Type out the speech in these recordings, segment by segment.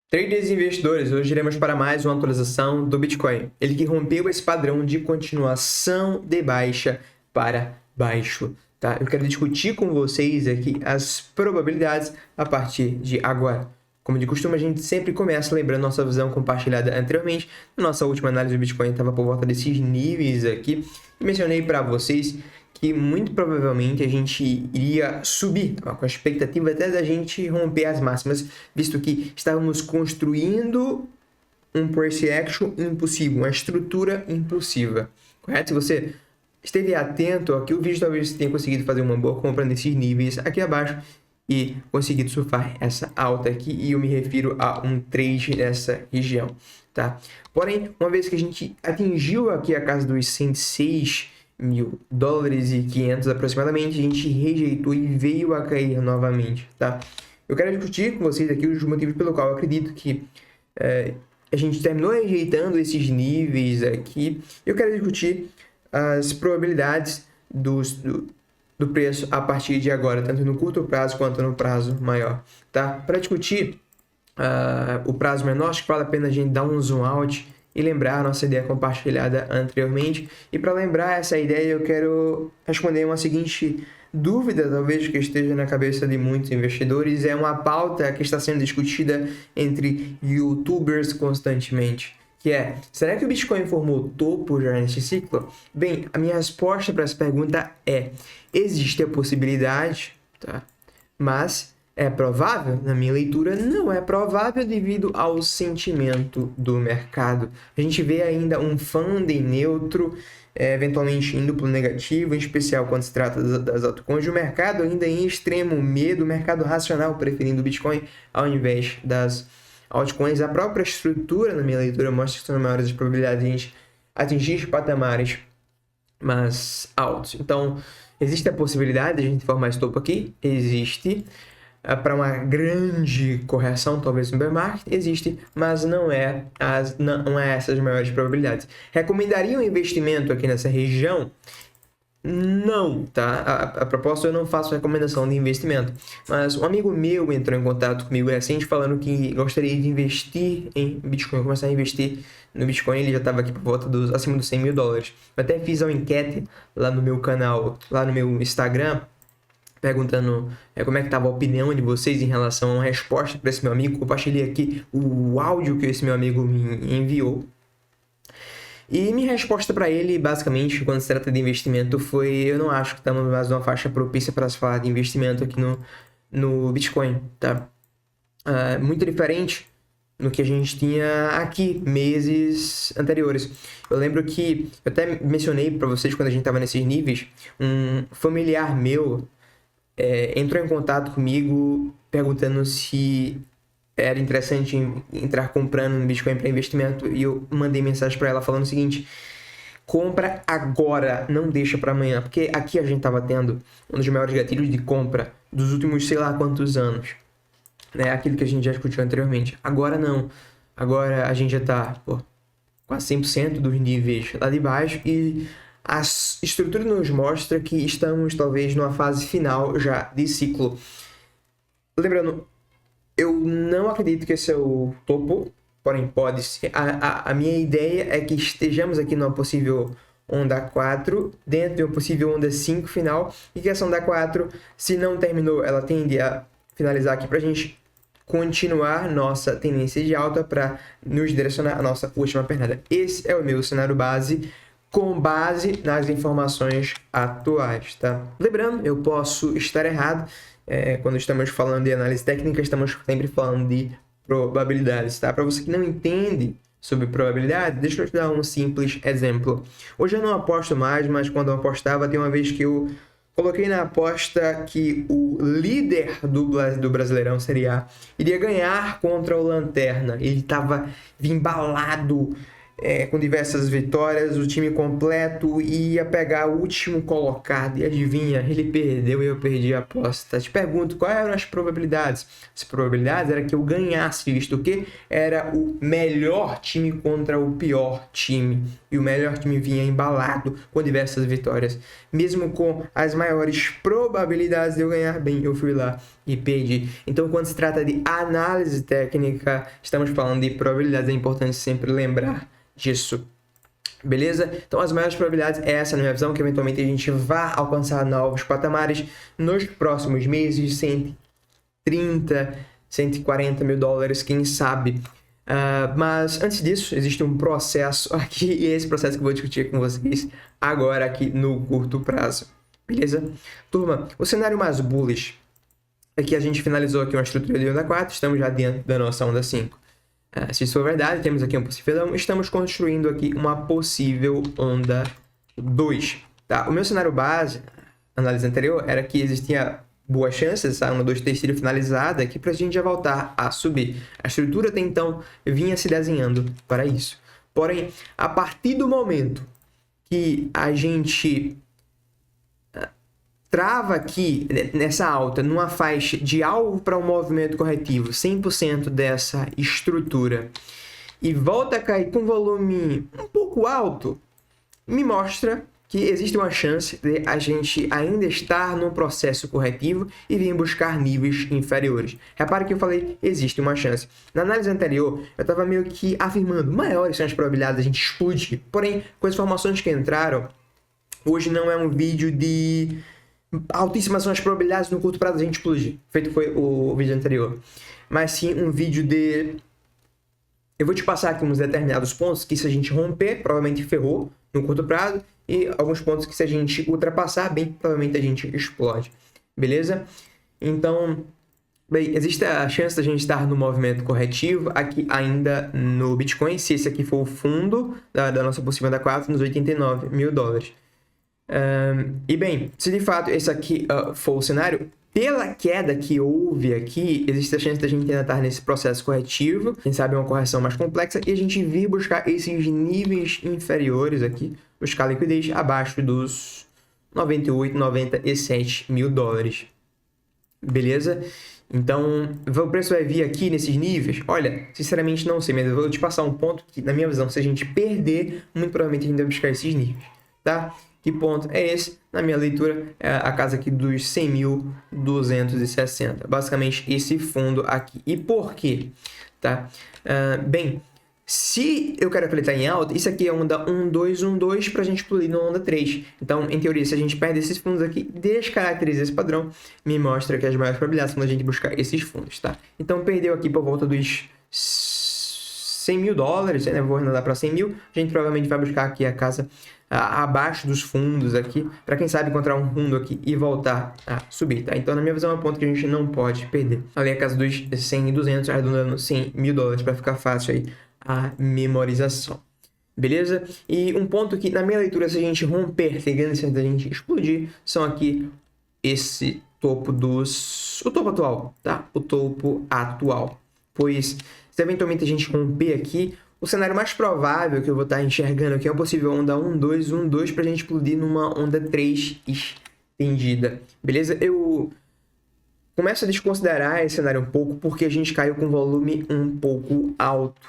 Traders e investidores, hoje iremos para mais uma atualização do Bitcoin. Ele que rompeu esse padrão de continuação de baixa para baixo, tá? Eu quero discutir com vocês aqui as probabilidades a partir de agora. Como de costume, a gente sempre começa lembrando nossa visão compartilhada anteriormente. Na nossa última análise, o Bitcoin estava por volta desses níveis aqui. E mencionei para vocês que muito provavelmente a gente iria subir, tá? Com a expectativa até da gente romper as máximas, visto que estávamos construindo um price action impossível, uma estrutura impulsiva, correto? Se você esteve atento aqui, o vídeo talvez você tenha conseguido fazer uma boa compra nesses níveis aqui abaixo e conseguido surfar essa alta aqui, e eu me refiro a um trade nessa região, tá? Porém, uma vez que a gente atingiu aqui a casa dos 106 mil dólares e 500 aproximadamente, a gente rejeitou e veio a cair novamente, tá? Eu quero discutir com vocês aqui os motivos pelo qual eu acredito que a gente terminou rejeitando esses níveis aqui. Eu quero discutir as probabilidades do preço a partir de agora, tanto no curto prazo quanto no prazo maior, tá? Para discutir o prazo menor, acho que vale a pena a gente dar um zoom out e lembrar a nossa ideia compartilhada anteriormente. E para lembrar essa ideia, eu quero responder uma seguinte dúvida, talvez que esteja na cabeça de muitos investidores. É uma pauta que está sendo discutida entre youtubers constantemente, que é: será que o Bitcoin formou topo já neste ciclo? Bem, a minha resposta para essa pergunta é: existe a possibilidade, tá? Mas é provável? Na minha leitura, não é provável devido ao sentimento do mercado. A gente vê ainda um funding neutro, eventualmente indo para o negativo, em especial quando se trata das altcoins. O mercado ainda em extremo medo, o mercado racional preferindo o Bitcoin ao invés das altcoins. A própria estrutura, na minha leitura, mostra que são maiores as probabilidades de a gente atingir patamares mais altos. Então, existe a possibilidade de a gente formar esse topo aqui? Existe. Para uma grande correção, talvez no bear market, existe, mas não é essas maiores probabilidades. Recomendaria um investimento aqui nessa região? Não, tá? A propósito, eu não faço recomendação de investimento, mas um amigo meu entrou em contato comigo recente falando que gostaria de investir em Bitcoin, começar a investir no Bitcoin. Ele já estava aqui por volta acima dos 100 mil dólares. Eu até fiz uma enquete lá no meu canal, lá no meu Instagram, perguntando como é que estava a opinião de vocês em relação a uma resposta para esse meu amigo. Compartilhei aqui o áudio que esse meu amigo me enviou. E minha resposta para ele, basicamente, quando se trata de investimento, foi: eu não acho que estamos mais numa faixa propícia para se falar de investimento aqui no Bitcoin, tá? Muito diferente no que a gente tinha aqui meses anteriores. Eu lembro que eu até mencionei para vocês, quando a gente estava nesses níveis, um familiar meu entrou em contato comigo perguntando se era interessante entrar comprando no Bitcoin para investimento, e eu mandei mensagem para ela falando o seguinte: compra agora, não deixa para amanhã, porque aqui a gente estava tendo um dos maiores gatilhos de compra dos últimos sei lá quantos anos, né? Aquilo que a gente já discutiu anteriormente. Agora não, agora a gente já está quase 100% dos níveis lá de baixo, e a estrutura nos mostra que estamos talvez numa fase final já de ciclo. Lembrando, eu não acredito que esse é o topo, porém pode ser. A minha ideia é que estejamos aqui numa possível onda 4, dentro de uma possível onda 5 final, e que essa onda 4, se não terminou, ela tende a finalizar aqui para a gente continuar nossa tendência de alta para nos direcionar a nossa última pernada. Esse é o meu cenário base, com base nas informações atuais, tá? Lembrando, eu posso estar errado. Quando estamos falando de análise técnica, estamos sempre falando de probabilidades, tá? Para você que não entende sobre probabilidade, deixa eu te dar um simples exemplo. Hoje eu não aposto mais, mas quando eu apostava, tem uma vez que eu coloquei na aposta que o líder do Brasileirão Série A iria ganhar contra o Lanterna. Ele estava embalado, com diversas vitórias, o time completo, ia pegar o último colocado, e adivinha, ele perdeu e eu perdi a aposta. Te pergunto, quais eram as probabilidades? As probabilidades era que eu ganhasse, visto que era o melhor time contra o pior time, e o melhor time vinha embalado com diversas vitórias. Mesmo com as maiores probabilidades de eu ganhar, bem, eu fui lá e perdi. Então, quando se trata de análise técnica, estamos falando de probabilidades, é importante sempre lembrar disso. Beleza? Então, as maiores probabilidades é essa, na minha visão, que eventualmente a gente vá alcançar novos patamares nos próximos meses, 130, 140 mil dólares, quem sabe. Mas antes disso, existe um processo aqui, e é esse processo que eu vou discutir com vocês agora aqui no curto prazo. Beleza? Turma, o cenário mais bullish, aqui a gente finalizou aqui uma estrutura de onda 4, estamos já dentro da nossa onda 5. Se isso for verdade, temos aqui um possível, estamos construindo aqui uma possível onda 2. Tá? O meu cenário base, análise anterior, era que existia boas chances essa onda 2 ter sido finalizada aqui para a gente já voltar a subir. A estrutura até então vinha se desenhando para isso. Porém, a partir do momento que a gente trava aqui nessa alta, numa faixa de alvo para um movimento corretivo, 100% dessa estrutura, e volta a cair com volume um pouco alto, me mostra que existe uma chance de a gente ainda estar num processo corretivo e vir buscar níveis inferiores. Repare que eu falei, existe uma chance. Na análise anterior, eu estava meio que afirmando, maiores são as probabilidades de a gente explodir. Porém, com as informações que entraram, hoje não é um vídeo de altíssimas são as probabilidades no curto prazo de a gente explodir, feito foi o vídeo anterior, mas sim um vídeo de... Eu vou te passar aqui uns determinados pontos que se a gente romper, provavelmente ferrou no curto prazo, e alguns pontos que se a gente ultrapassar, bem, provavelmente a gente explode, beleza? Então, bem, existe a chance da gente estar no movimento corretivo aqui ainda no Bitcoin, se esse aqui for o fundo da nossa possível da 4 nos 89 mil dólares. E bem, se de fato esse aqui for o cenário, pela queda que houve aqui, existe a chance da gente ainda estar nesse processo corretivo, quem sabe uma correção mais complexa, e a gente vir buscar esses níveis inferiores aqui, buscar liquidez abaixo dos 98, 97 mil dólares. Beleza? Então, o preço vai vir aqui nesses níveis? Olha, sinceramente não sei, mas eu vou te passar um ponto que, na minha visão, se a gente perder, muito provavelmente a gente vai buscar esses níveis, tá? Que ponto é esse? Na minha leitura, é a casa aqui dos 100.260. Basicamente, esse fundo aqui. E por quê? Tá? Bem, se eu quero acreditar em alta, isso aqui é onda 1, 2, 1, 2 para a gente explodir na onda 3. Então, em teoria, se a gente perde esses fundos aqui, descaracteriza esse padrão, me mostra que as maiores probabilidades são da gente buscar esses fundos, tá? Então, perdeu aqui por volta dos 100 mil dólares, né? Vou arredondar para 100 mil. A gente provavelmente vai buscar aqui a casa abaixo dos fundos aqui, para quem sabe encontrar um fundo aqui e voltar a subir, tá? Então, na minha visão, é um ponto que a gente não pode perder. Ali a casa dos 100 e 200, arredondando 100 mil dólares para ficar fácil aí a memorização. Beleza? E um ponto que, na minha leitura, se a gente romper, tem grande chance da gente explodir, são aqui esse topo dos... o topo atual, tá? O topo atual. Pois, se eventualmente a gente romper aqui, o cenário mais provável que eu vou estar enxergando aqui é uma possível onda 1, 2, 1, 2 para a gente explodir numa onda 3 estendida. Beleza? Eu começo a desconsiderar esse cenário um pouco porque a gente caiu com volume um pouco alto,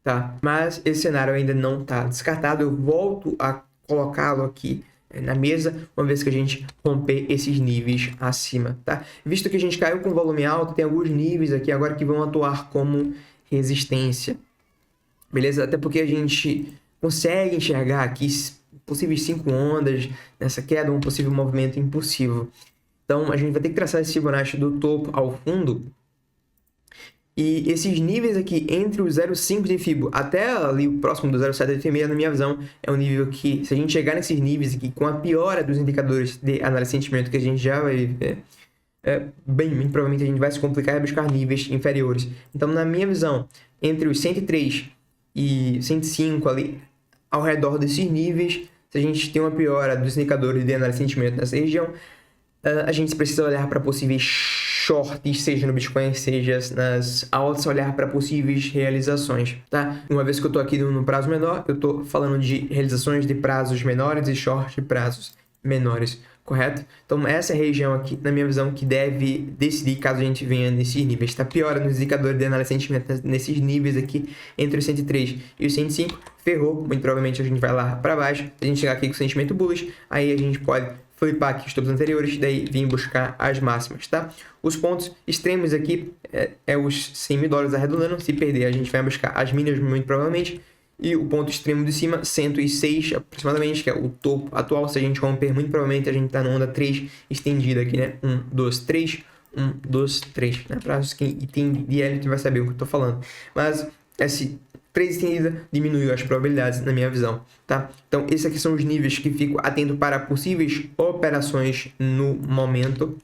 tá? Mas esse cenário ainda não está descartado. Eu volto a colocá-lo aqui na mesa uma vez que a gente romper esses níveis acima, tá? Visto que a gente caiu com volume alto, tem alguns níveis aqui agora que vão atuar como resistência. Beleza? Até porque a gente consegue enxergar aqui possíveis 5 ondas nessa queda, um possível movimento impulsivo. Então, a gente vai ter que traçar esse Fibonacci do topo ao fundo. E esses níveis aqui, entre o 0,5 de Fibo até ali o próximo do 0,786, na minha visão, é um nível que, se a gente chegar nesses níveis aqui, com a piora dos indicadores de análise de sentimento que a gente já vai ver, bem, provavelmente a gente vai se complicar e buscar níveis inferiores. Então, na minha visão, entre os 103 e 105 ali, ao redor desses níveis, se a gente tem uma piora dos indicadores de análise de sentimento nessa região, a gente precisa olhar para possíveis shorts, seja no Bitcoin, seja nas altas, olhar para possíveis realizações, tá? Uma vez que eu estou aqui no prazo menor, eu estou falando de realizações de prazos menores e short de prazos menores, correto? Então, essa é a região aqui, na minha visão, que deve decidir caso a gente venha nesses níveis, tá? Piora nos indicadores de análise de sentimento nesses níveis aqui, entre os 103 e os 105, ferrou, muito provavelmente a gente vai lá para baixo, a gente chegar aqui com sentimento bullish, aí a gente pode flipar aqui os topos anteriores, daí vir buscar as máximas, tá? Os pontos extremos aqui é os 100 mil dólares arredondando. Se perder, a gente vai buscar as mínimas muito provavelmente. E o ponto extremo de cima, 106 aproximadamente, que é o topo atual. Se a gente romper, muito provavelmente a gente está na onda 3 estendida aqui, né? 1, 2, 3, 1, 2, 3. Né? Para quem tem DL que vai saber o que eu estou falando. Mas esse 3 estendida diminuiu as probabilidades na minha visão, tá? Então, esses aqui são os níveis que fico atento para possíveis operações no momento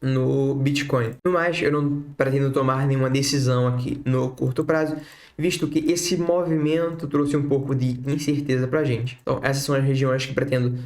no Bitcoin. No mais, eu não pretendo tomar nenhuma decisão aqui no curto prazo, visto que esse movimento trouxe um pouco de incerteza para a gente. Então, essas são as regiões que pretendo,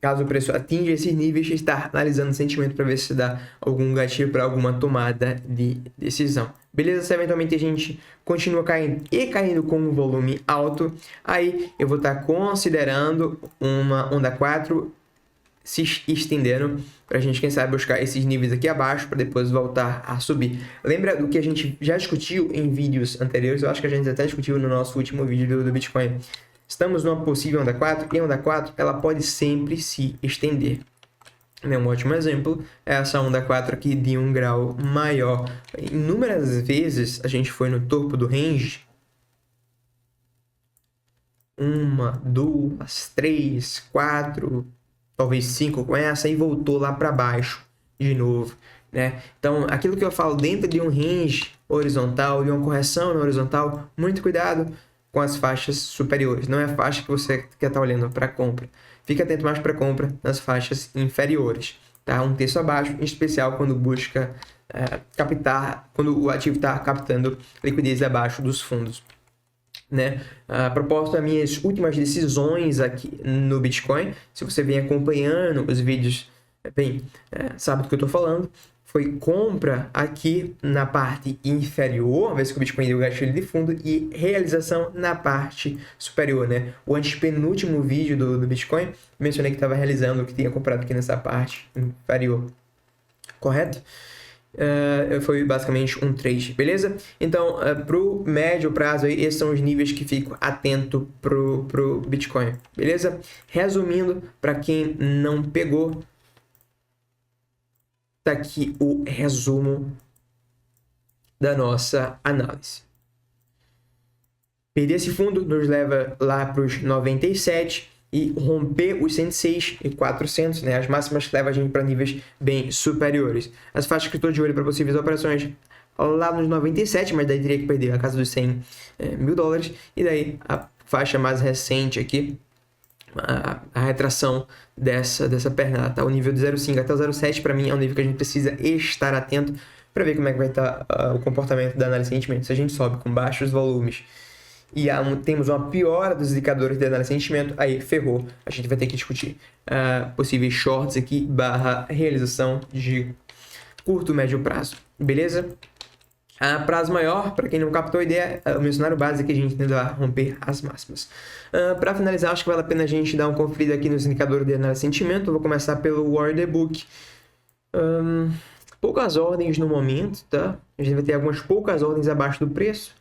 caso o preço atinja esses níveis, estar analisando o sentimento para ver se dá algum gatilho para alguma tomada de decisão. Beleza? Se eventualmente a gente continua caindo e caindo com um volume alto, aí eu vou estar considerando uma onda 4 se estendendo para a gente, quem sabe, buscar esses níveis aqui abaixo para depois voltar a subir. Lembra do que a gente já discutiu em vídeos anteriores? Eu acho que a gente até discutiu no nosso último vídeo do Bitcoin. Estamos numa possível onda 4 e a onda 4 ela pode sempre se estender. Um ótimo exemplo é essa onda 4 aqui de 1 grau maior. Inúmeras vezes a gente foi no topo do range. 1, 2, 3, 4, talvez 5 com essa e voltou lá para baixo de novo, né? Então, aquilo que eu falo dentro de um range horizontal, de uma correção na horizontal, muito cuidado com as faixas superiores. Não é a faixa que você quer estar olhando para compra. Fique atento mais para compra nas faixas inferiores, tá? Um terço abaixo, em especial quando busca captar, quando o ativo está captando liquidez abaixo dos fundos. Né? A propósito das minhas últimas decisões aqui no Bitcoin, se você vem acompanhando os vídeos, sabe do que eu estou falando, foi compra aqui na parte inferior, uma vez que o Bitcoin deu gatilho de fundo, e realização na parte superior, né? O antepenúltimo vídeo do Bitcoin, mencionei que estava realizando, que tinha comprado aqui nessa parte inferior, correto? Foi basicamente um trade, beleza? Então, pro médio prazo, aí, esses são os níveis que fico atento pro Bitcoin, beleza? Resumindo, para quem não pegou, tá aqui o resumo da nossa análise. Perder esse fundo nos leva lá para os 97 e romper os 106 e 400, né? As máximas que levam a gente para níveis bem superiores. As faixas que estou de olho para possíveis operações lá nos 97, mas daí teria que perder a casa dos 100 mil dólares. E daí a faixa mais recente aqui, a retração dessa pernada, tá? O nível de 0,5 até o 0,7 para mim é um nível que a gente precisa estar atento para ver como é que vai estar o comportamento da análise de sentimento. Se a gente sobe com baixos volumes e temos uma piora dos indicadores de análise de sentimento, aí ferrou. A gente vai ter que discutir possíveis shorts aqui, barra realização de curto e médio prazo, beleza? A prazo maior, para quem não captou a ideia, o meu cenário base que a gente tenta romper as máximas. Para finalizar, acho que vale a pena a gente dar uma conferida aqui nos indicadores de análise de sentimento. Eu vou começar pelo Order Book. Poucas ordens no momento, tá? A gente vai ter algumas poucas ordens abaixo do preço.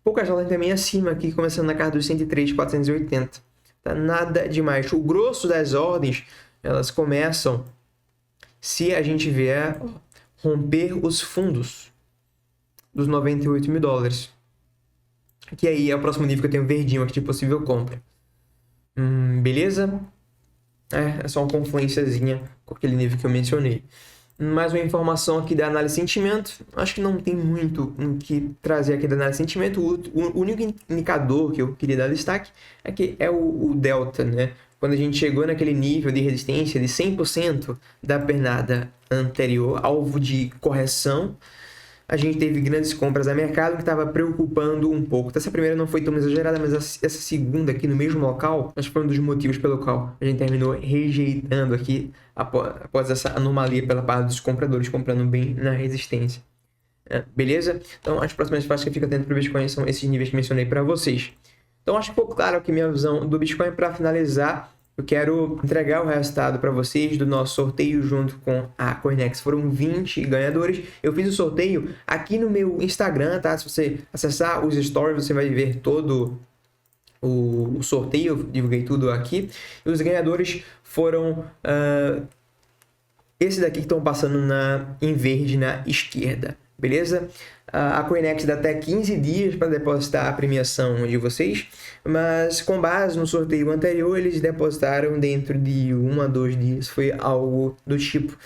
Poucas ordens também acima aqui, começando na casa dos 103,480. Tá? Nada demais. O grosso das ordens, elas começam se a gente vier romper os fundos dos 98 mil dólares. Que aí é o próximo nível que eu tenho verdinho aqui de possível compra. Beleza? É só uma confluênciazinha com aquele nível que eu mencionei. Mais uma informação aqui da análise de sentimento. Acho que não tem muito o que trazer aqui da análise de sentimento. O único indicador que eu queria dar destaque é que é o delta, né? Quando a gente chegou naquele nível de resistência de 100% da pernada anterior, alvo de correção, a gente teve grandes compras a mercado que estava preocupando um pouco. Essa primeira não foi tão exagerada, mas essa segunda aqui no mesmo local, acho que foi um dos motivos pelo qual a gente terminou rejeitando aqui após essa anomalia pela parte dos compradores comprando bem na resistência. Beleza? Então, as próximas faixas que fica atento para o Bitcoin são esses níveis que mencionei para vocês. Então, acho que ficou claro aqui minha visão do Bitcoin. Para finalizar, eu quero entregar o resultado para vocês do nosso sorteio junto com a Coinex. Foram 20 ganhadores. Eu fiz o sorteio aqui no meu Instagram, tá? Se você acessar os stories, você vai ver todo o sorteio, eu divulguei tudo aqui. E os ganhadores foram esse daqui que estão passando em verde na esquerda, beleza? A CoinEx dá até 15 dias para depositar a premiação de vocês, mas com base no sorteio anterior, eles depositaram dentro de 1 a 2 dias, foi algo do tipo.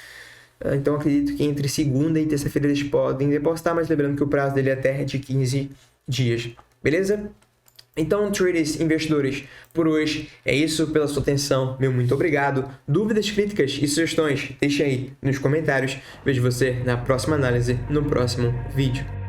Então acredito que entre segunda e terça-feira eles podem depositar, mas lembrando que o prazo dele é até de 15 dias, beleza? Então, traders, investidores, por hoje é isso. Pela sua atenção, meu muito obrigado. Dúvidas, críticas e sugestões, deixe aí nos comentários. Vejo você na próxima análise, no próximo vídeo.